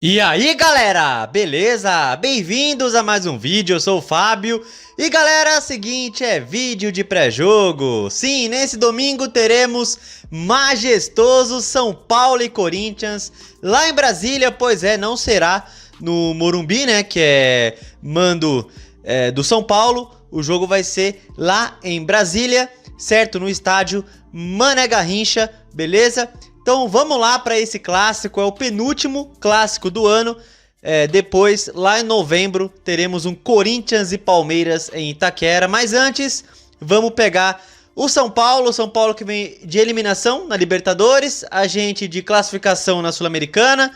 E aí galera, beleza? Bem-vindos a mais um vídeo, eu sou o Fábio. E galera, é o seguinte, é vídeo de pré-jogo. Sim, nesse domingo teremos majestoso São Paulo e Corinthians lá em Brasília. Pois é, não será no Morumbi, né, que é mando do São Paulo. O jogo vai ser lá em Brasília, certo? No estádio Mané Garrincha, beleza? Então vamos lá para esse clássico, é o penúltimo clássico do ano. Depois, lá em novembro, teremos um Corinthians e Palmeiras em Itaquera. Mas antes, vamos pegar o São Paulo que vem de eliminação na Libertadores, a gente de classificação na Sul-Americana.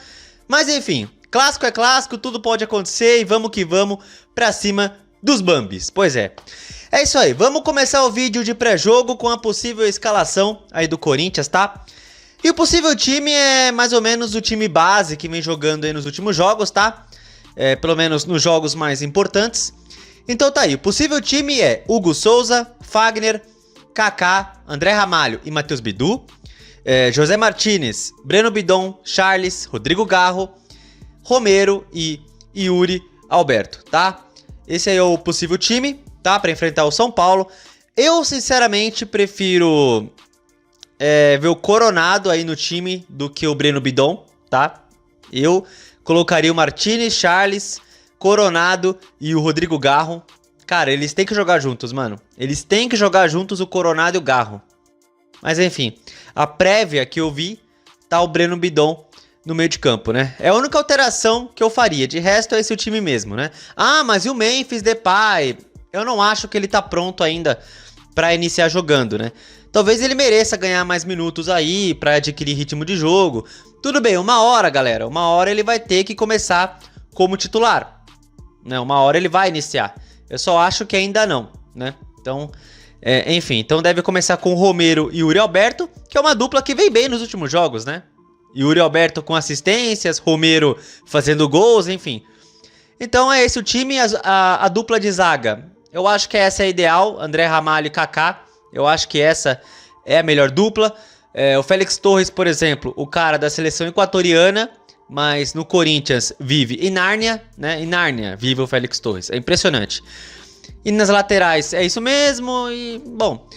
Mas enfim, clássico é clássico, tudo pode acontecer e vamos que vamos para cima dos Bambis. Pois é. É isso aí, vamos começar o vídeo de pré-jogo com a possível escalação aí do Corinthians, tá? E o possível time é mais ou menos o time base que vem jogando aí nos últimos jogos, tá? Pelo menos nos jogos mais importantes. Então tá aí, o possível time é Hugo Souza, Fagner, Kaká, André Ramalho e Matheus Bidu. José Martinez, Breno Bidon, Charles, Rodrigo Garro, Romero e Yuri Alberto, tá? Esse aí é o possível time, tá? Pra enfrentar o São Paulo. Eu sinceramente prefiro... ver o Coronado aí no time do que o Breno Bidon, tá? Eu colocaria o Martinez, Charles, Coronado e o Rodrigo Garro. Cara, eles têm que jogar juntos, mano. Eles têm que jogar juntos, o Coronado e o Garro. Mas enfim, a prévia que eu vi, tá o Breno Bidon no meio de campo, né? É a única alteração que eu faria. De resto é esse o time mesmo, né? Ah, mas e o Memphis Depay? Eu não acho que ele tá pronto ainda pra iniciar jogando, né? Talvez ele mereça ganhar mais minutos aí pra adquirir ritmo de jogo. Tudo bem, uma hora, galera. Uma hora ele vai ter que começar como titular, né? Uma hora ele vai iniciar. Eu só acho que ainda não, né? Então, enfim. Então deve começar com o Romero e Yuri Alberto, que é uma dupla que vem bem nos últimos jogos, né? Yuri Alberto com assistências, Romero fazendo gols, enfim. Então é esse o time, a dupla de zaga. Eu acho que essa é a ideal, André Ramalho e Kaká. Eu acho que essa é a melhor dupla. O Félix Torres, por exemplo, o cara da seleção equatoriana, mas no Corinthians vive em Nárnia, né? Em Nárnia vive o Félix Torres. É impressionante. E nas laterais é isso mesmo e, bom,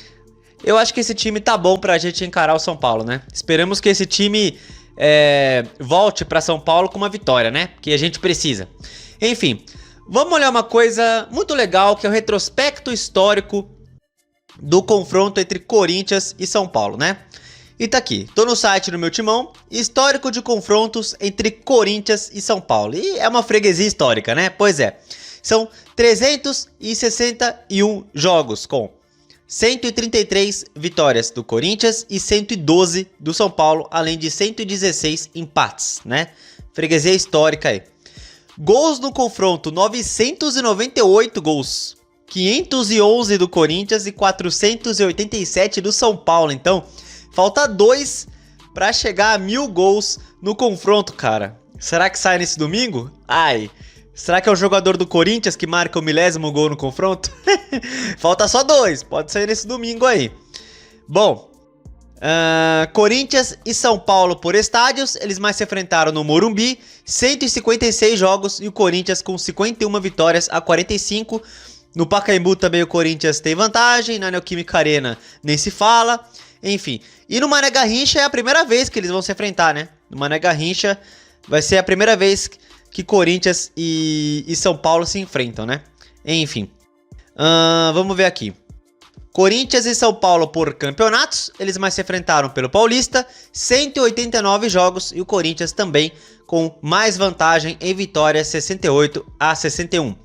eu acho que esse time tá bom pra gente encarar o São Paulo, né? Esperamos que esse time volte pra São Paulo com uma vitória, né? Que a gente precisa. Enfim, vamos olhar uma coisa muito legal, que é o retrospecto histórico do confronto entre Corinthians e São Paulo, né? E tá aqui, tô no site do meu timão, histórico de confrontos entre Corinthians e São Paulo. E é uma freguesia histórica, né? Pois é, são 361 jogos com 133 vitórias do Corinthians e 112 do São Paulo, além de 116 empates, né? Freguesia histórica aí. Gols no confronto, 998 gols. 511 do Corinthians e 487 do São Paulo. Então, falta 2 para chegar a 1000 gols no confronto, cara. Será que sai nesse domingo? Ai, será que é o jogador do Corinthians que marca o 1000º gol no confronto? Falta só 2, pode sair nesse domingo aí. Bom, Corinthians e São Paulo por estádios, eles mais se enfrentaram no Morumbi, 156 jogos e o Corinthians com 51 vitórias a 45. No Pacaembu também o Corinthians tem vantagem, na Neoquímica Arena nem se fala, enfim. E no Mané Garrincha é a primeira vez que eles vão se enfrentar, né? No Mané Garrincha vai ser a primeira vez que Corinthians e São Paulo se enfrentam, né? Enfim, vamos ver aqui. Corinthians e São Paulo por campeonatos, eles mais se enfrentaram pelo Paulista, 189 jogos e o Corinthians também com mais vantagem em vitórias, 68 a 61.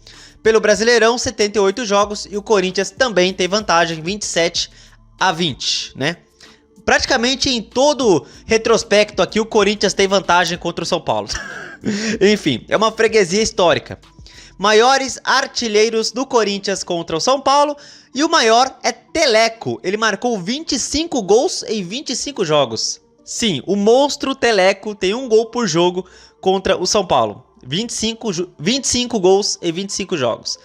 Pelo Brasileirão, 78 jogos e o Corinthians também tem vantagem, 27 a 20, né? Praticamente em todo retrospecto aqui o Corinthians tem vantagem contra o São Paulo. Enfim, é uma freguesia histórica. Maiores artilheiros do Corinthians contra o São Paulo e o maior é Teleco. Ele marcou 25 gols em 25 jogos. Sim, o monstro Teleco tem um gol por jogo contra o São Paulo. 25 gols em 25 jogos.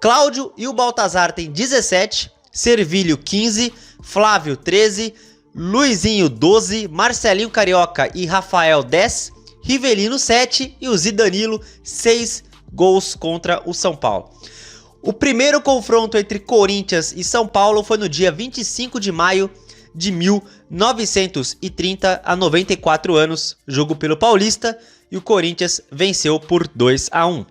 Cláudio e o Baltazar tem 17, Servilho 15, Flávio 13, Luizinho 12, Marcelinho Carioca e Rafael 10, Rivelino 7 e o Zidanilo 6 gols contra o São Paulo. O primeiro confronto entre Corinthians e São Paulo foi no dia 25 de maio de 1930, há 94 anos, jogo pelo Paulista, e o Corinthians venceu por 2-1.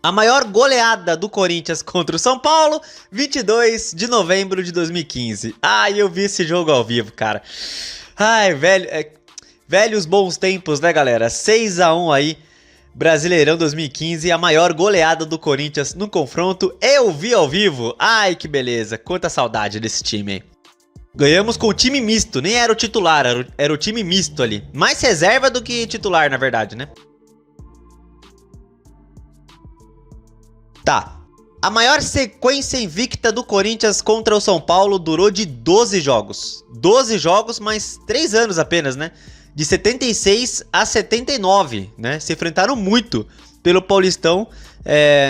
A maior goleada do Corinthians contra o São Paulo, 22 de novembro de 2015. Ai, eu vi esse jogo ao vivo, cara. Ai, velhos bons tempos, né, galera? 6-1 aí, Brasileirão 2015, a maior goleada do Corinthians no confronto. Eu vi ao vivo. Ai, que beleza. Quanta saudade desse time aí. Ganhamos com o time misto, nem era o titular, era o time misto ali. Mais reserva do que titular, na verdade, né? Tá. A maior sequência invicta do Corinthians contra o São Paulo durou de 12 jogos. 12 jogos, mas 3 anos apenas, né? De 76 a 79, né? Se enfrentaram muito pelo Paulistão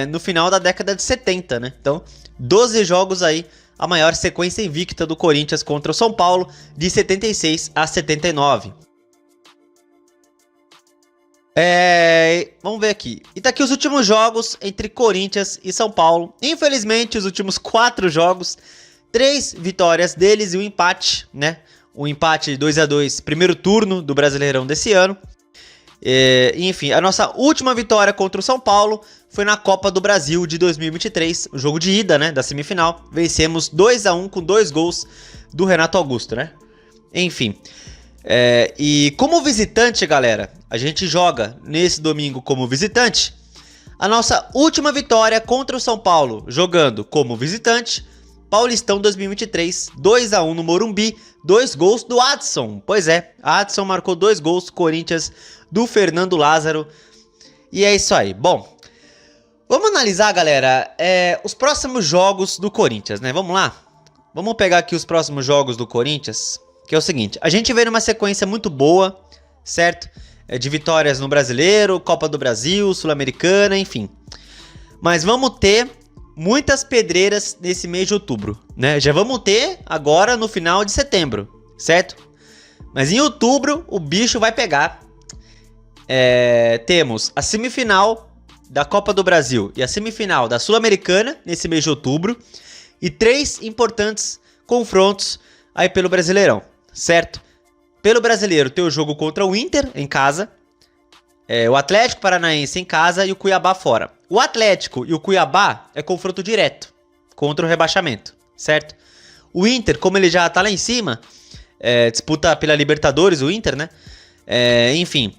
no final da década de 70, né? Então, 12 jogos aí, a maior sequência invicta do Corinthians contra o São Paulo, de 76 a 79. Vamos ver aqui. E tá aqui os últimos jogos entre Corinthians e São Paulo. Infelizmente, os últimos 4 jogos, 3 vitórias deles e um empate, né? Um empate 2-2, primeiro turno do Brasileirão desse ano. Enfim, a nossa última vitória contra o São Paulo foi na Copa do Brasil de 2023, o jogo de ida, né, da semifinal. Vencemos 2-1 com 2 gols do Renato Augusto, né? Enfim, e como visitante, galera, a gente joga nesse domingo como visitante. A nossa última vitória contra o São Paulo, jogando como visitante, Paulistão 2023, 2-1 no Morumbi, 2 gols do Adson. Pois é, Adson marcou 2 gols, Corinthians, do Fernando Lázaro. E é isso aí. Bom, vamos analisar, galera, os próximos jogos do Corinthians, né? Vamos lá? Vamos pegar aqui os próximos jogos do Corinthians, que é o seguinte. A gente vem numa sequência muito boa, certo? De vitórias no Brasileiro, Copa do Brasil, Sul-Americana, enfim. Mas vamos ter muitas pedreiras nesse mês de outubro, né? Já vamos ter agora no final de setembro, certo? Mas em outubro o bicho vai pegar. Temos a semifinal da Copa do Brasil e a semifinal da Sul-Americana nesse mês de outubro. E 3 importantes confrontos aí pelo Brasileirão, certo? Pelo Brasileiro tem o jogo contra o Inter em casa, o Atlético Paranaense em casa e o Cuiabá fora. O Atlético e o Cuiabá é confronto direto contra o rebaixamento, certo? O Inter, como ele já tá lá em cima, disputa pela Libertadores, o Inter, né? Enfim,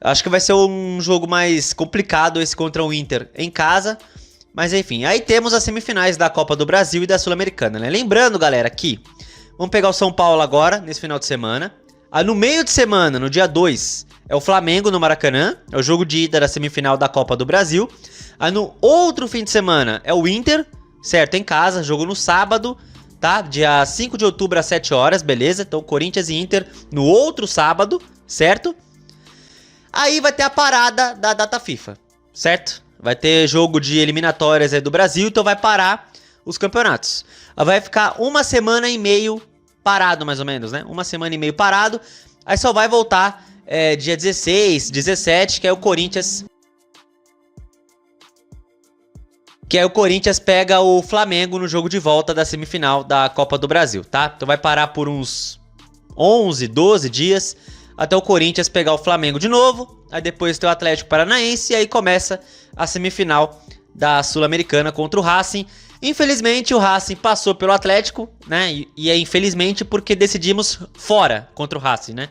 acho que vai ser um jogo mais complicado esse contra o Inter em casa. Mas enfim, aí temos as semifinais da Copa do Brasil e da Sul-Americana, né? Lembrando, galera, que vamos pegar o São Paulo agora, nesse final de semana. Aí no meio de semana, no dia 2, é o Flamengo no Maracanã. É o jogo de ida da semifinal da Copa do Brasil. Aí no outro fim de semana é o Inter, certo? Em casa, jogo no sábado, tá? Dia 5 de outubro às 7 horas, beleza? Então Corinthians e Inter no outro sábado, certo? Aí vai ter a parada da data FIFA, certo? Vai ter jogo de eliminatórias aí do Brasil, então vai parar os campeonatos. Vai ficar 1 semana e meio parado, mais ou menos, né? 1 semana e meio parado. Aí só vai voltar dia 16, 17, que é o Corinthians. Que aí o Corinthians pega o Flamengo no jogo de volta da semifinal da Copa do Brasil, tá? Então vai parar por uns 11, 12 dias até o Corinthians pegar o Flamengo de novo. Aí depois tem o Atlético Paranaense e aí começa a semifinal da Sul-Americana contra o Racing. Infelizmente o Racing passou pelo Atlético, né? E é infelizmente porque decidimos fora contra o Racing, né?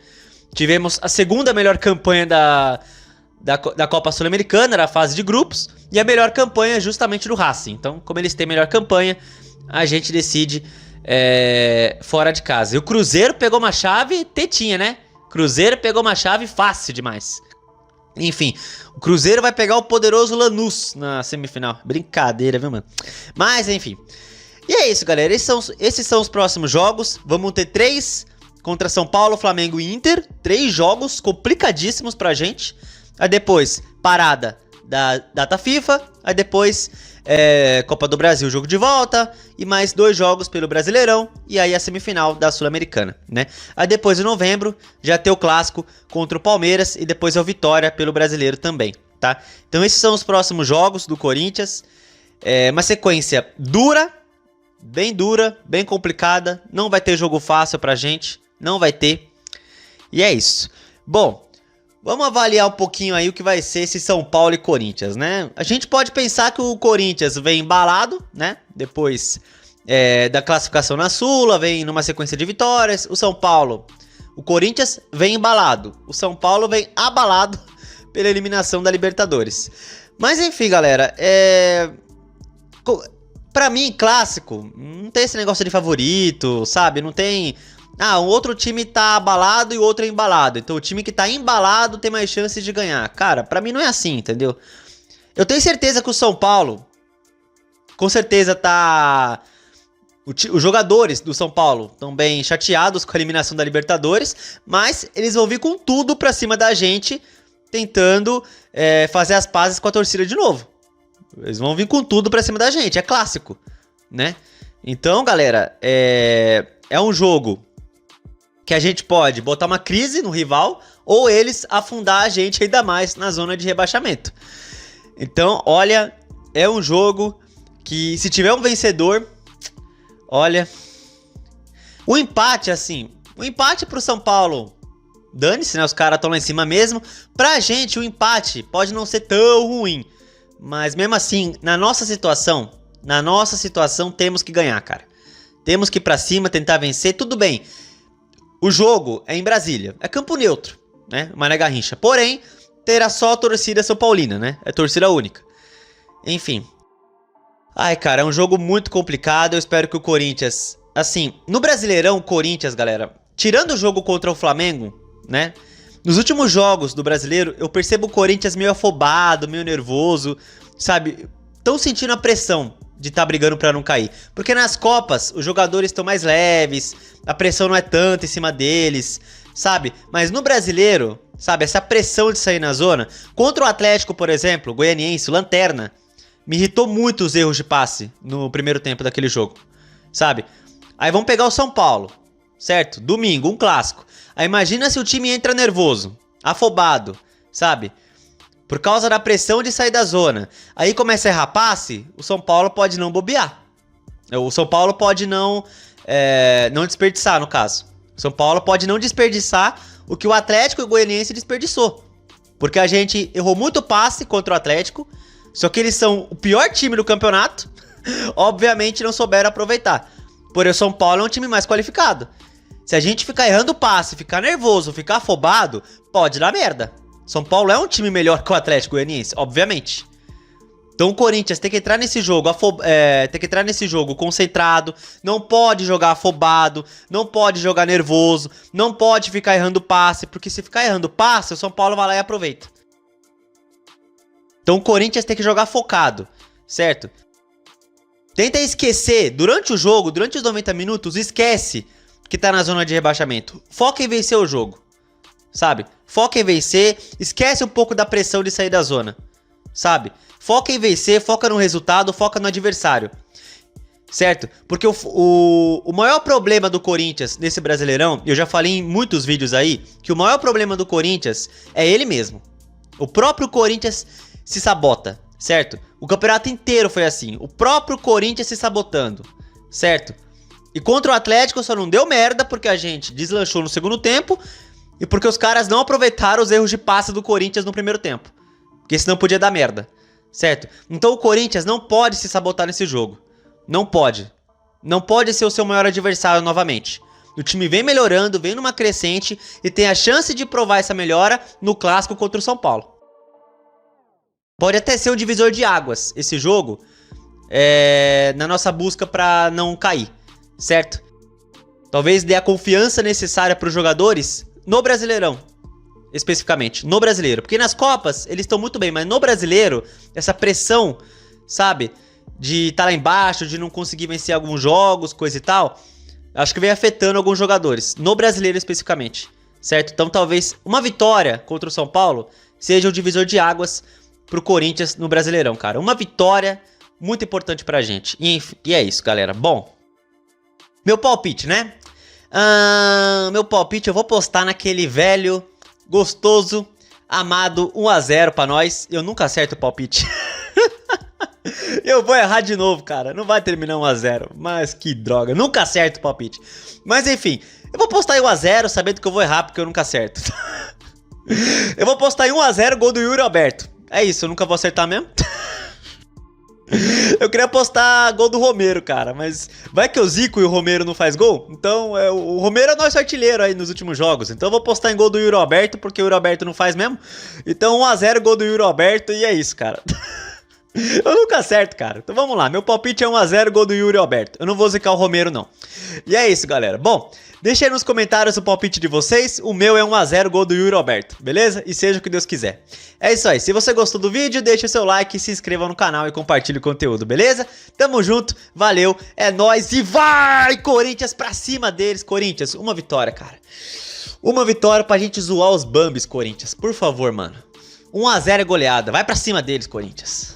Tivemos a segunda melhor campanha da Copa Sul-Americana, era a fase de grupos, e a melhor campanha justamente do Racing. Então, como eles têm melhor campanha, a gente decide fora de casa. E o Cruzeiro pegou uma chave tetinha, né? Cruzeiro pegou uma chave fácil demais. Enfim, o Cruzeiro vai pegar o poderoso Lanús na semifinal. Brincadeira, viu, mano? Mas, enfim. E é isso, galera. Esses são os próximos jogos. Vamos ter 3 contra São Paulo, Flamengo e Inter. 3 jogos complicadíssimos pra gente. Aí depois, parada da data FIFA. Aí depois, Copa do Brasil, jogo de volta. E mais 2 jogos pelo Brasileirão. E aí a semifinal da Sul-Americana, né? Aí depois, em novembro, já tem o clássico contra o Palmeiras. E depois é o Vitória pelo Brasileiro também, tá? Então esses são os próximos jogos do Corinthians. Uma sequência dura, bem complicada. Não vai ter jogo fácil pra gente. Não vai ter. E é isso. Bom, vamos avaliar um pouquinho aí o que vai ser esse São Paulo e Corinthians, né? A gente pode pensar que o Corinthians vem embalado, né? Depois da classificação na Sula, vem numa sequência de vitórias. O Corinthians vem embalado. O São Paulo vem abalado pela eliminação da Libertadores. Mas enfim, galera, pra mim, clássico, não tem esse negócio de favorito, sabe? Não tem... um outro time tá abalado e o outro é embalado. Então o time que tá embalado tem mais chances de ganhar. Cara, pra mim não é assim, entendeu? Eu tenho certeza que o São Paulo, com certeza tá... Os jogadores do São Paulo estão bem chateados com a eliminação da Libertadores, mas eles vão vir com tudo pra cima da gente, tentando fazer as pazes com a torcida de novo. Eles vão vir com tudo pra cima da gente, é clássico, né? Então, galera, é um jogo que a gente pode botar uma crise no rival ou eles afundar a gente ainda mais na zona de rebaixamento. Então, olha, é um jogo que se tiver um vencedor, olha, o empate assim, o empate pro São Paulo, dane-se, né? Os caras estão lá em cima mesmo. Pra gente, o empate pode não ser tão ruim, mas mesmo assim, na nossa situação, temos que ganhar, cara. Temos que ir pra cima, tentar vencer, tudo bem. O jogo é em Brasília, é campo neutro, né? Mané Garrincha. Porém, terá só a torcida São Paulina, né? É torcida única. Enfim. Ai, cara, é um jogo muito complicado. Eu espero que o Corinthians... Assim, no Brasileirão, o Corinthians, galera, tirando o jogo contra o Flamengo, né? Nos últimos jogos do Brasileiro, eu percebo o Corinthians meio afobado, meio nervoso, sabe? Estão sentindo a pressão de estar brigando pra não cair. Porque nas Copas, os jogadores estão mais leves, a pressão não é tanto em cima deles, sabe? Mas no Brasileiro, sabe, essa pressão de sair na zona... Contra o Atlético, por exemplo, o Goianiense, o Lanterna, me irritou muito os erros de passe no primeiro tempo daquele jogo, sabe? Aí vamos pegar o São Paulo, certo? Domingo, um clássico. Aí imagina se o time entra nervoso, afobado, sabe? Por causa da pressão de sair da zona. Aí começa a errar passe, o São Paulo pode não bobear. O São Paulo pode não desperdiçar, no caso. O São Paulo pode não desperdiçar o que o Atlético e o Goianiense desperdiçou. Porque a gente errou muito passe contra o Atlético, só que eles são o pior time do campeonato. Obviamente não souberam aproveitar. Porém, o São Paulo é um time mais qualificado. Se a gente ficar errando passe, ficar nervoso, ficar afobado, pode dar merda. São Paulo é um time melhor que o Atlético Goianiense, obviamente. Então o Corinthians tem que entrar nesse jogo, concentrado, não pode jogar afobado, não pode jogar nervoso, não pode ficar errando passe, porque se ficar errando passe, o São Paulo vai lá e aproveita. Então o Corinthians tem que jogar focado, certo? Tenta esquecer, durante o jogo, durante os 90 minutos, esquece que tá na zona de rebaixamento. Foca em vencer o jogo, sabe? Foca em vencer, esquece um pouco da pressão de sair da zona, sabe? Foca em vencer, foca no resultado, foca no adversário, certo? Porque o maior problema do Corinthians nesse Brasileirão, eu já falei em muitos vídeos aí, que o maior problema do Corinthians é ele mesmo. O próprio Corinthians se sabota, certo? O campeonato inteiro foi assim, o próprio Corinthians se sabotando, certo? E contra o Atlético só não deu merda porque a gente deslanchou no segundo tempo e porque os caras não aproveitaram os erros de passe do Corinthians no primeiro tempo. Porque senão podia dar merda, certo? Então o Corinthians não pode se sabotar nesse jogo. Não pode. Não pode ser o seu maior adversário novamente. O time vem melhorando, vem numa crescente e tem a chance de provar essa melhora no clássico contra o São Paulo. Pode até ser um divisor de águas esse jogo, na nossa busca pra não cair, certo? Talvez dê a confiança necessária para os jogadores no Brasileirão, especificamente, no Brasileiro. Porque nas Copas eles estão muito bem, mas no Brasileiro, essa pressão, sabe, de estar lá embaixo, de não conseguir vencer alguns jogos, coisa e tal, acho que vem afetando alguns jogadores, no Brasileiro especificamente, certo? Então talvez uma vitória contra o São Paulo seja um divisor de águas pro Corinthians no Brasileirão, cara. Uma vitória muito importante pra gente. E é isso, galera. Bom, meu palpite, né? Meu palpite eu vou postar naquele velho, gostoso, amado 1 a 0 pra nós. Eu nunca acerto o palpite. Eu vou errar de novo, cara. Não vai terminar 1 a 0. Mas que droga. Nunca acerto o palpite. Mas enfim, eu vou postar em 1 a 0 sabendo que eu vou errar porque eu nunca acerto. Eu vou postar em 1 a 0 gol do Yuri Alberto. É isso, eu nunca vou acertar mesmo. Eu queria postar gol do Romero, cara, mas vai que o Zico e o Romero não faz gol? Então, o Romero é nosso artilheiro aí nos últimos jogos. Então eu vou postar em gol do Yuri Alberto, porque o Yuri Alberto não faz mesmo. Então 1 a 0 gol do Yuri Alberto e é isso, cara. Eu nunca acerto, cara. Então vamos lá, meu palpite é 1 a 0 gol do Yuri Alberto. Eu não vou zicar o Romero, não. E é isso, galera. Bom, deixa aí nos comentários o palpite de vocês. O meu é 1 a 0 gol do Yuri Alberto, beleza? E seja o que Deus quiser. É isso aí. Se você gostou do vídeo, deixa o seu like, se inscreva no canal e compartilhe o conteúdo, beleza? Tamo junto, valeu, é nóis e vai, Corinthians, pra cima deles. Corinthians, uma vitória, cara. Uma vitória pra gente zoar os Bambis, Corinthians. Por favor, mano. 1 a 0 é goleada. Vai pra cima deles, Corinthians.